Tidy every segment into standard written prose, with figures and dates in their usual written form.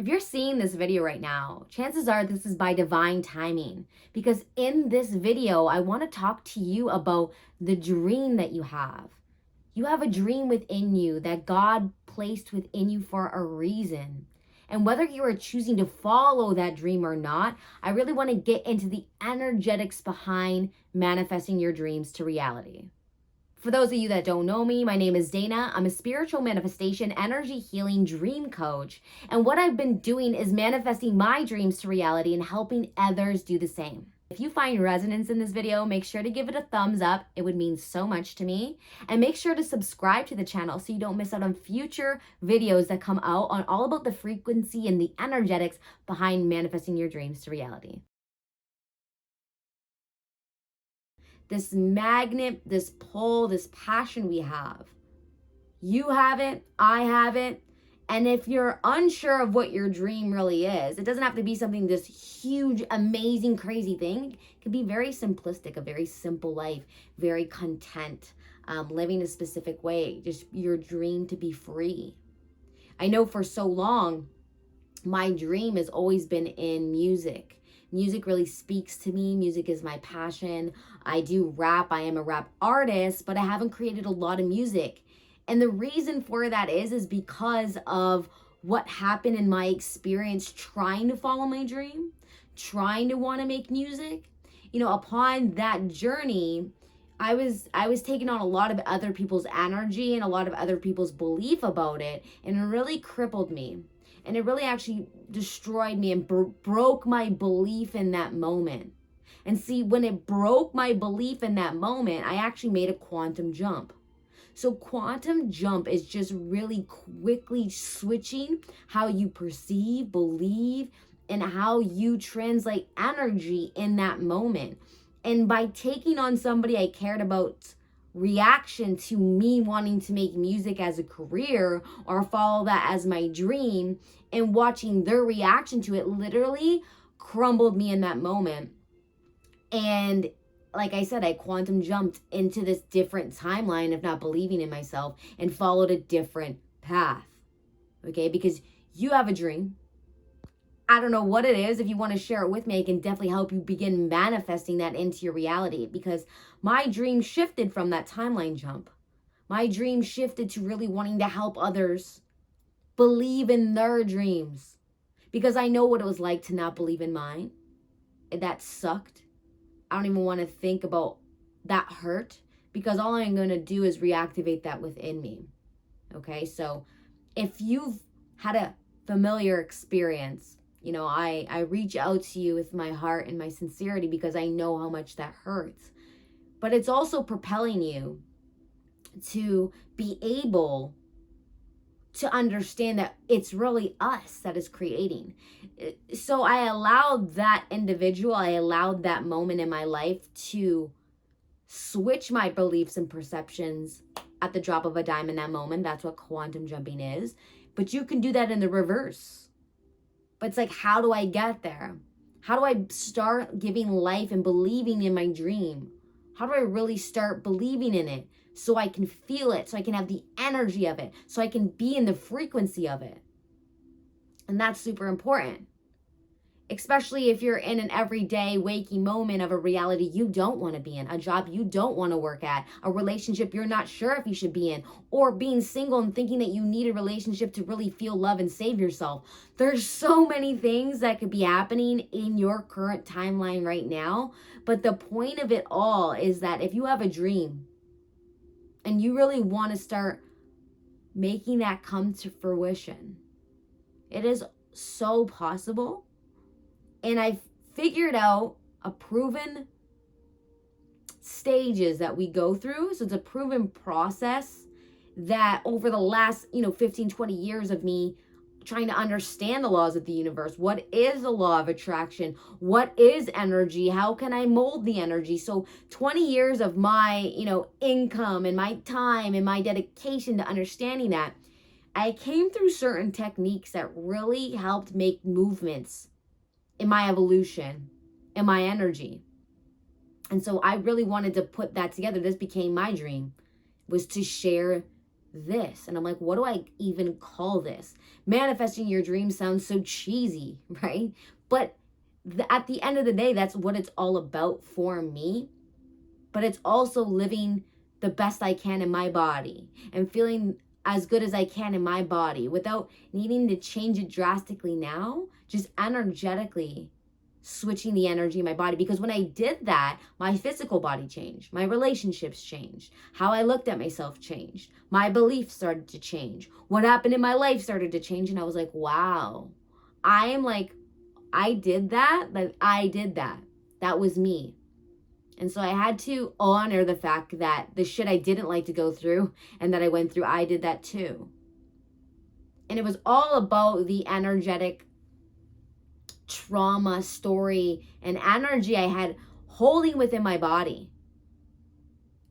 If you're seeing this video right now, chances are this is by divine timing, because in this video, I want to talk to you about the dream that you have. You have a dream within you that God placed within you for a reason. And whether you are choosing to follow that dream or not, I really want to get into the energetics behind manifesting your dreams to reality. For those of you that don't know me, my name is Dana. I'm a spiritual manifestation, energy healing dream coach. And what I've been doing is manifesting my dreams to reality and helping others do the same. If you find resonance in this video, make sure to give it a thumbs up. It would mean so much to me. And make sure to subscribe to the channel so you don't miss out on future videos that come out on all about the frequency and the energetics behind manifesting your dreams to reality. This magnet, this pull, this passion we have. You have it, I have it. And if you're unsure of what your dream really is, it doesn't have to be something this huge, amazing, crazy thing. It can be very simplistic, a very simple life, very content, living a specific way, just your dream to be free. I know for so long, my dream has always been in music. Music really speaks to me. Music is my passion. I do rap. I am a rap artist, but I haven't created a lot of music. And the reason for that is because of what happened in my experience trying to follow my dream, trying to want to make music. You know, upon that journey, I was taking on a lot of other people's energy and a lot of other people's belief about it, and it really crippled me. And it really actually destroyed me and broke my belief in that moment. And see, when it broke my belief in that moment, I actually made a quantum jump. So quantum jump is just really quickly switching how you perceive, believe, and how you translate energy in that moment. And by taking on somebody I cared about reaction to me wanting to make music as a career or follow that as my dream, and watching their reaction to it literally crumbled me in that moment. And like I said, I quantum jumped into this different timeline of not believing in myself and followed a different path. Okay, because you have a dream. I don't know what it is. If you want to share it with me, I can definitely help you begin manifesting that into your reality, because my dream shifted from that timeline jump. My dream shifted to really wanting to help others believe in their dreams, because I know what it was like to not believe in mine. That sucked. I don't even want to think about that hurt, because all I'm going to do is reactivate that within me. Okay, so if you've had a familiar experience, you know, I reach out to you with my heart and my sincerity, because I know how much that hurts. But it's also propelling you to be able to understand that it's really us that is creating. So I allowed that individual, I allowed that moment in my life to switch my beliefs and perceptions at the drop of a dime in that moment. That's what quantum jumping is. But you can do that in the reverse. But it's like, how do I get there? How do I start giving life and believing in my dream? How do I really start believing in it so I can feel it, so I can have the energy of it, so I can be in the frequency of it? And that's super important, especially if you're in an everyday waking moment of a reality you don't want to be in, a job you don't want to work at, a relationship you're not sure if you should be in, or being single and thinking that you need a relationship to really feel love and save yourself. There's so many things that could be happening in your current timeline right now. But the point of it all is that if you have a dream and you really want to start making that come to fruition, it is so possible. And I've figured out a proven stages that we go through. So it's a proven process that over the last, 15, 20 years of me trying to understand the laws of the universe. What is the law of attraction? What is energy? How can I mold the energy? So 20 years of my, income and my time and my dedication to understanding that, I came through certain techniques that really helped make movements in my evolution, in my energy. And so I really wanted to put that together. This became my dream, was to share this. And I'm like, what do I even call this? Manifesting your dreams sounds so cheesy, right? But at the end of the day, that's what it's all about for me. But it's also living the best I can in my body and feeling as good as I can in my body without needing to change it drastically now, just energetically switching the energy in my body. Because when I did that, my physical body changed, my relationships changed, how I looked at myself changed, my beliefs started to change, what happened in my life started to change. And I was like, wow, I did that. That was me. And so I had to honor the fact that the shit I didn't like to go through and that I went through, I did that too. And it was all about the energetic trauma story and energy I had holding within my body.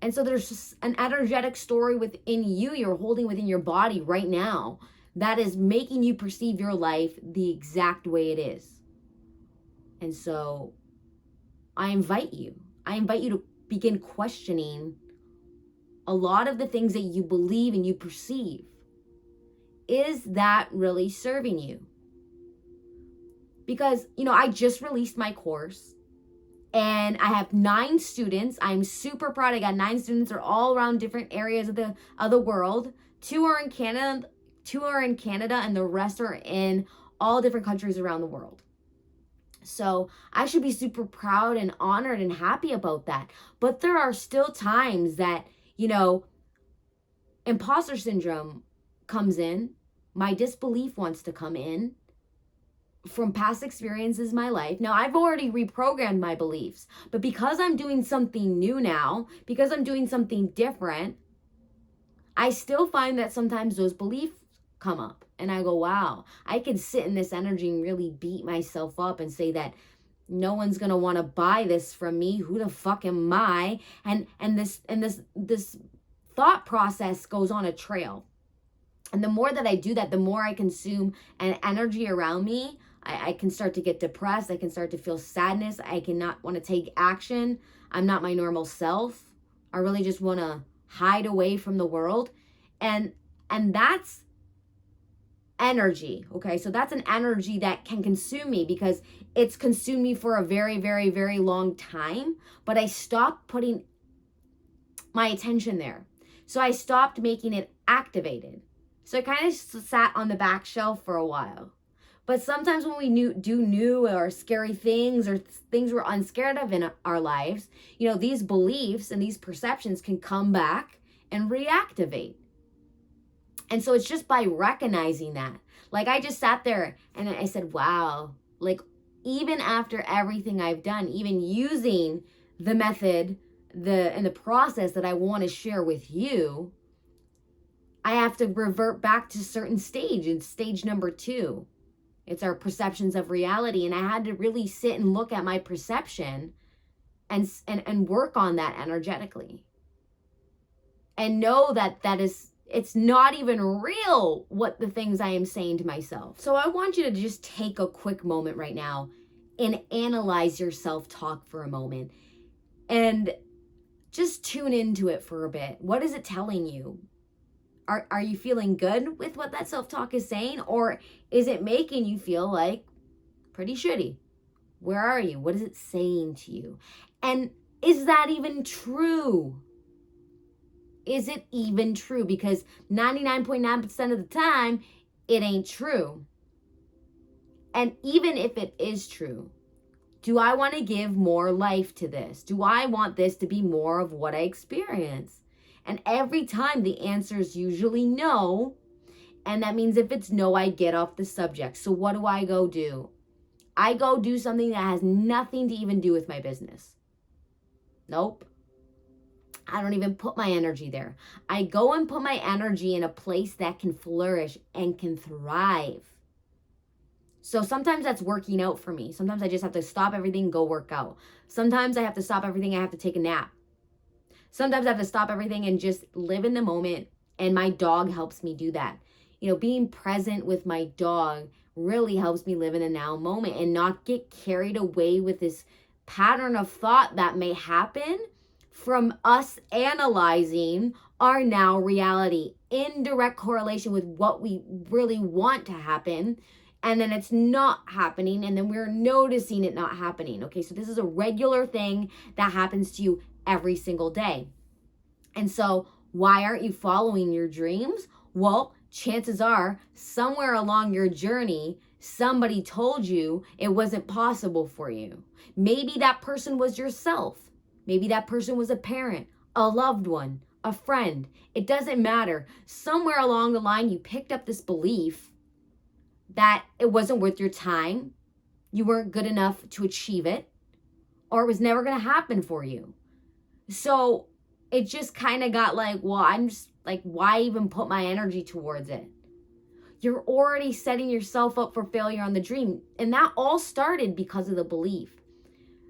And so there's just an energetic story within you, you're holding within your body right now, that is making you perceive your life the exact way it is. And so I invite you to begin questioning a lot of the things that you believe and you perceive. Is that really serving you? Because, I just released my course and I have 9 students. I'm super proud. I got 9 students. They're all around different areas of the world. 2 are in Canada, and the rest are in all different countries around the world. So I should be super proud and honored and happy about that. But there are still times that, imposter syndrome comes in. My disbelief wants to come in from past experiences in my life. Now, I've already reprogrammed my beliefs, but because I'm doing something new now, because I'm doing something different, I still find that sometimes those beliefs come up and I go, wow, I can sit in this energy and really beat myself up and say that no one's going to want to buy this from me. Who the fuck am I? And this thought process goes on a trail. And the more that I do that, the more I consume an energy around me. I can start to get depressed. I can start to feel sadness. I cannot want to take action. I'm not my normal self. I really just want to hide away from the world. And that's energy. Okay. So that's an energy that can consume me because it's consumed me for a very, very, very long time. But I stopped putting my attention there. So I stopped making it activated. So I kind of sat on the back shelf for a while. But sometimes when we do new or scary things or things we're unscared of in our lives, these beliefs and these perceptions can come back and reactivate. And so it's just by recognizing that. Like I just sat there and I said, wow, like even after everything I've done, even using the method, the process that I want to share with you, I have to revert back to certain stage. It's stage number 2. It's our perceptions of reality. And I had to really sit and look at my perception and work on that energetically. And know that it's not even real what the things I am saying to myself. So I want you to just take a quick moment right now and analyze your self-talk for a moment. And just tune into it for a bit. What is it telling you? Are you feeling good with what that self-talk is saying? Or is it making you feel like pretty shitty? Where are you? What is it saying to you? And is that even true? Is it even true? Because 99.9% of the time, it ain't true. And even if it is true, do I want to give more life to this? Do I want this to be more of what I experience? And every time the answer is usually no. And that means if it's no, I get off the subject. So what do I go do? I go do something that has nothing to even do with my business. Nope. I don't even put my energy there. I go and put my energy in a place that can flourish and can thrive. So sometimes that's working out for me. Sometimes I just have to stop everything and go work out. Sometimes I have to stop everything. I have to take a nap. Sometimes I have to stop everything and just live in the moment. And my dog helps me do that. Being present with my dog really helps me live in the now moment and not get carried away with this pattern of thought that may happen from us analyzing are now reality in direct correlation with what we really want to happen. And then it's not happening, and then we're noticing it not happening. Okay, so this is a regular thing that happens to you every single day. And so why aren't you following your dreams? Well, chances are somewhere along your journey, somebody told you it wasn't possible for you. Maybe that person was yourself. Maybe that person was a parent, a loved one, a friend. It doesn't matter. Somewhere along the line, you picked up this belief that it wasn't worth your time, you weren't good enough to achieve it, or it was never going to happen for you. So it just kind of got like, well, I'm just like, why even put my energy towards it? You're already setting yourself up for failure on the dream. And that all started because of the belief.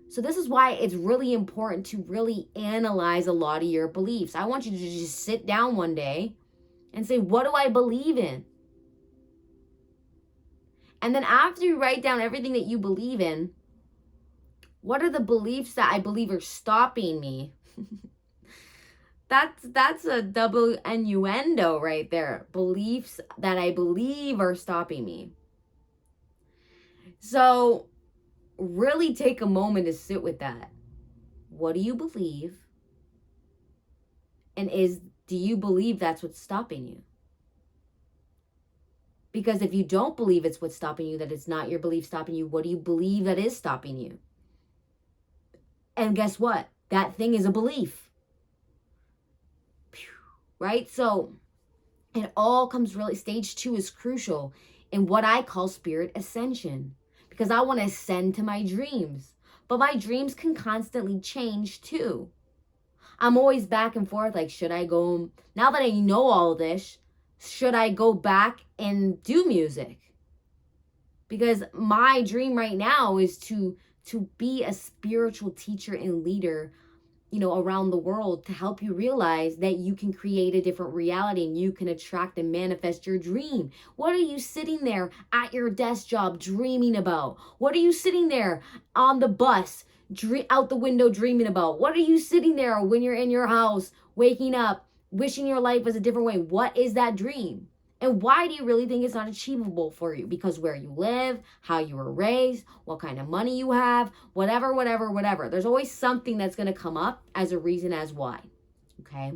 So this is why it's really important to really analyze a lot of your beliefs. I want you to just sit down one day and say, what do I believe in? And then after you write down everything that you believe in, what are the beliefs that I believe are stopping me? That's a double innuendo right there. Beliefs that I believe are stopping me. So really take a moment to sit with that. What do you believe? And do you believe that's what's stopping you? Because if you don't believe it's what's stopping you, that it's not your belief stopping you, what do you believe that is stopping you? And guess what? That thing is a belief. Right? So it all comes really, stage 2 is crucial in what I call spirit ascension. Because I want to ascend to my dreams. But my dreams can constantly change too. I'm always back and forth, like, should I go, now that I know all this, should I go back and do music? Because my dream right now is to be a spiritual teacher and leader, around the world, to help you realize that you can create a different reality and you can attract and manifest your dream. What are you sitting there at your desk job dreaming about? What are you sitting there on the bus, out the window dreaming about? What are you sitting there when you're in your house, waking up, wishing your life was a different way? What is that dream? And why do you really think it's not achievable for you? Because where you live, how you were raised, what kind of money you have, whatever. There's always something that's going to come up as a reason as why. Okay?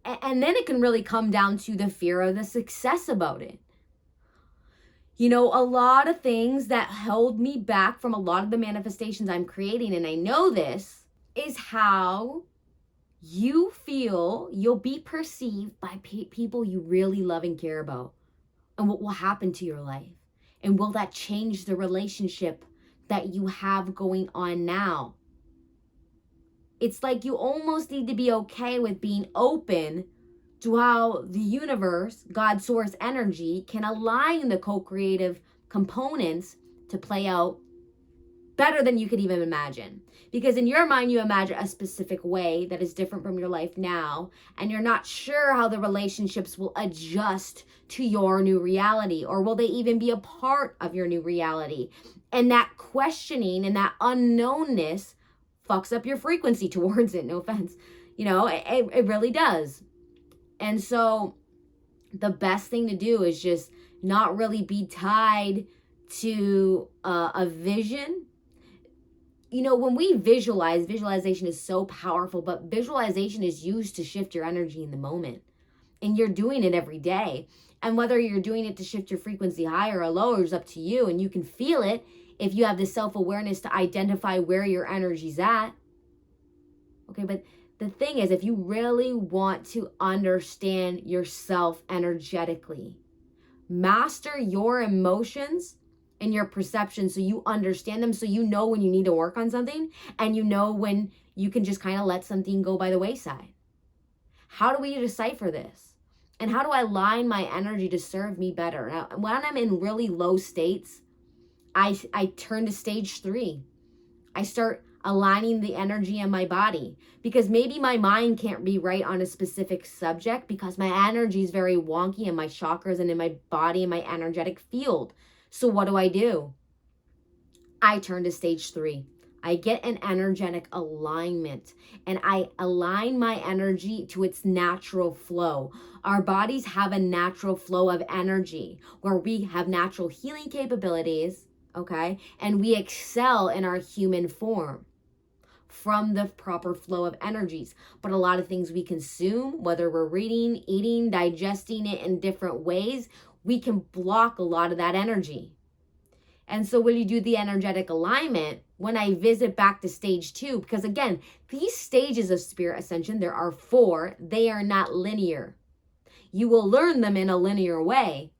And then it can really come down to the fear of the success about it. A lot of things that held me back from a lot of the manifestations I'm creating, and I know this, is how you feel you'll be perceived by people you really love and care about, and what will happen to your life, and will that change the relationship that you have going on now? It's like you almost need to be okay with being open to how the universe, God, source, energy can align the co-creative components to play out better than you could even imagine. Because in your mind, you imagine a specific way that is different from your life now, and you're not sure how the relationships will adjust to your new reality, or will they even be a part of your new reality? And that questioning and that unknownness fucks up your frequency towards it. No offense. It really does. And so the best thing to do is just not really be tied to a vision. When we visualization is so powerful, but visualization is used to shift your energy in the moment. And you're doing it every day. And whether you're doing it to shift your frequency higher or lower is up to you. And you can feel it if you have the self-awareness to identify where your energy's at. Okay, but the thing is, if you really want to understand yourself energetically, master your emotions and your perception so you understand them, so you know when you need to work on something, and you know when you can just kind of let something go by the wayside. How do we decipher this? And how do I align my energy to serve me better? Now, when I'm in really low states, I turn to stage 3. I start aligning the energy in my body, because maybe my mind can't be right on a specific subject because my energy is very wonky in my chakras and in my body and my energetic field. So what do? I turn to stage 3. I get an energetic alignment, and I align my energy to its natural flow. Our bodies have a natural flow of energy where we have natural healing capabilities, okay? And we excel in our human form from the proper flow of energies. But a lot of things we consume, whether we're reading, eating, digesting it in different ways, we can block a lot of that energy. And so when you do the energetic alignment, when I visit back to stage 2, because again, these stages of spirit ascension, there are 4, they are not linear. You will learn them in a linear way,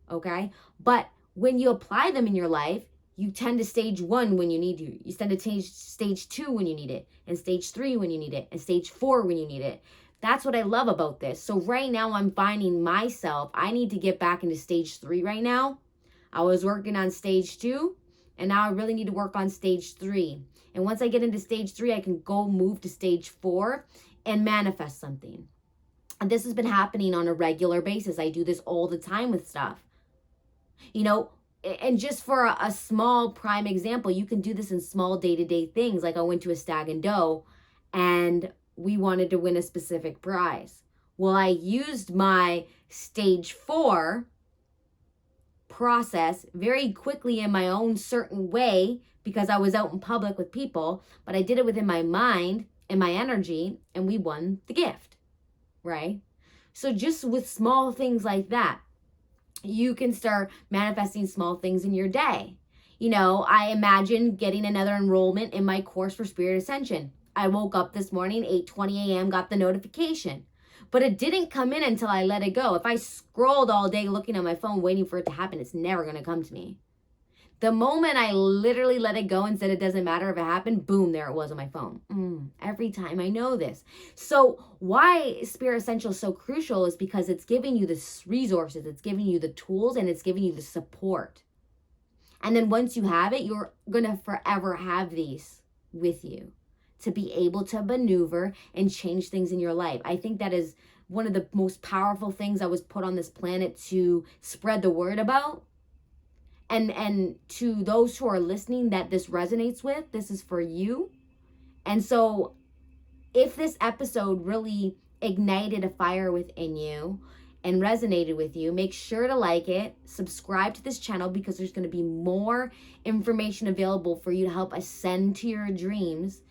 okay? But when you apply them in your life, you tend to stage 1 when you need to. You tend to stage 2 when you need it, and stage 3 when you need it, and stage 4 when you need it. That's what I love about this. So right now I'm finding myself, I need to get back into stage 3 right now. I was working on stage 2, and now I really need to work on stage 3. And once I get into stage 3, I can go move to stage 4 and manifest something. And this has been happening on a regular basis. I do this all the time with stuff. You know, and just for a small prime example, you can do this in small day-to-day things. Like I went to a stag and doe, and we wanted to win a specific prize. Well, I used my stage 4 process very quickly in my own certain way because I was out in public with people, but I did it within my mind and my energy, and we won the gift, right? So just with small things like that, you can start manifesting small things in your day. You know, I imagine getting another enrollment in my course for Spirit Ascension. I woke up this morning, 8:20 a.m., got the notification. But it didn't come in until I let it go. If I scrolled all day looking at my phone waiting for it to happen, it's never going to come to me. The moment I literally let it go and said it doesn't matter if it happened, boom, there it was on my phone. Every time I know this. So why Spirit Essential is so crucial is because it's giving you the resources, it's giving you the tools, and it's giving you the support. And then once you have it, you're going to forever have these with you to be able to maneuver and change things in your life. I think that is one of the most powerful things I was put on this planet to spread the word about. And to those who are listening that this resonates with, this is for you. And so if this episode really ignited a fire within you and resonated with you, make sure to like it, subscribe to this channel, because there's going to be more information available for you to help ascend to your dreams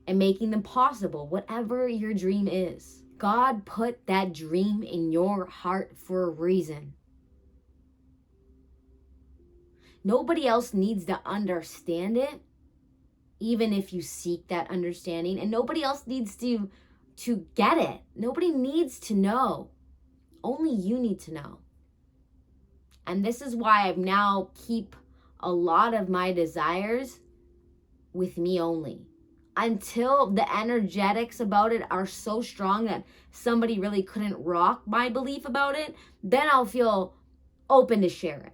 and making them possible, whatever your dream is. God put that dream in your heart for a reason. Nobody else needs to understand it, even if you seek that understanding. And nobody else needs to get it. Nobody needs to know. Only you need to know. And this is why I now keep a lot of my desires with me only. Until the energetics about it are so strong that somebody really couldn't rock my belief about it, then I'll feel open to share it.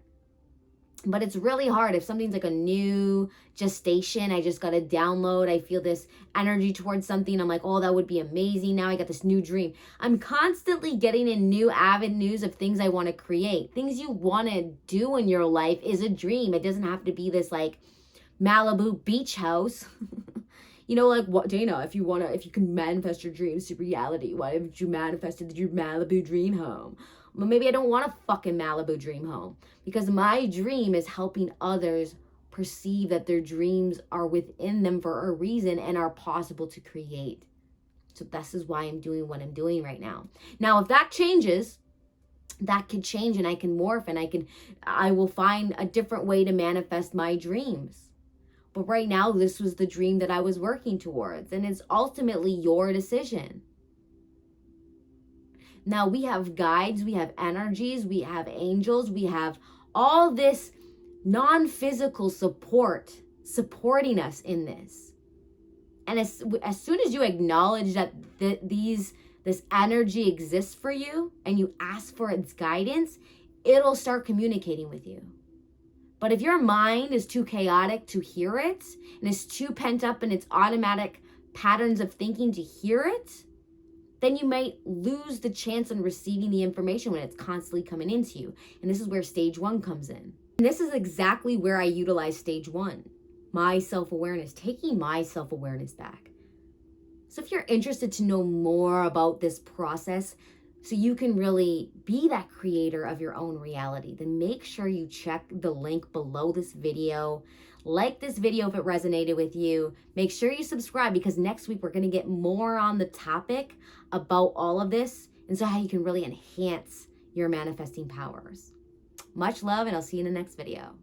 But it's really hard if something's like a new gestation. I just got to download. I feel this energy towards something. I'm like, oh, that would be amazing. Now I got this new dream. I'm constantly getting in new avenues of things I want to create. Things you want to do in your life is a dream. It doesn't have to be this like Malibu beach house. You know, like what, Dana, if you can manifest your dreams to reality, why haven't you manifested your Malibu dream home? Well, maybe I don't want a fucking Malibu dream home, because my dream is helping others perceive that their dreams are within them for a reason and are possible to create. So this is why I'm doing what I'm doing right now. Now, if that changes, that could change, and I can morph, and I will find a different way to manifest my dreams. But right now, this was the dream that I was working towards, and it's ultimately your decision. Now, we have guides, we have energies, we have angels, we have all this non-physical support supporting us in this. And as soon as you acknowledge that this energy exists for you and you ask for its guidance, it'll start communicating with you. But if your mind is too chaotic to hear it, and is too pent up in its automatic patterns of thinking to hear it, then you might lose the chance on receiving the information when it's constantly coming into you. And this is where stage 1 comes in. And this is exactly where I utilize stage 1. my self-awareness, taking my self-awareness back. So if you're interested to know more about this process, so you can really be that creator of your own reality, then make sure you check the link below this video. Like this video if it resonated with you. Make sure you subscribe, because next week we're going to get more on the topic about all of this, and so how you can really enhance your manifesting powers. Much love, and I'll see you in the next video.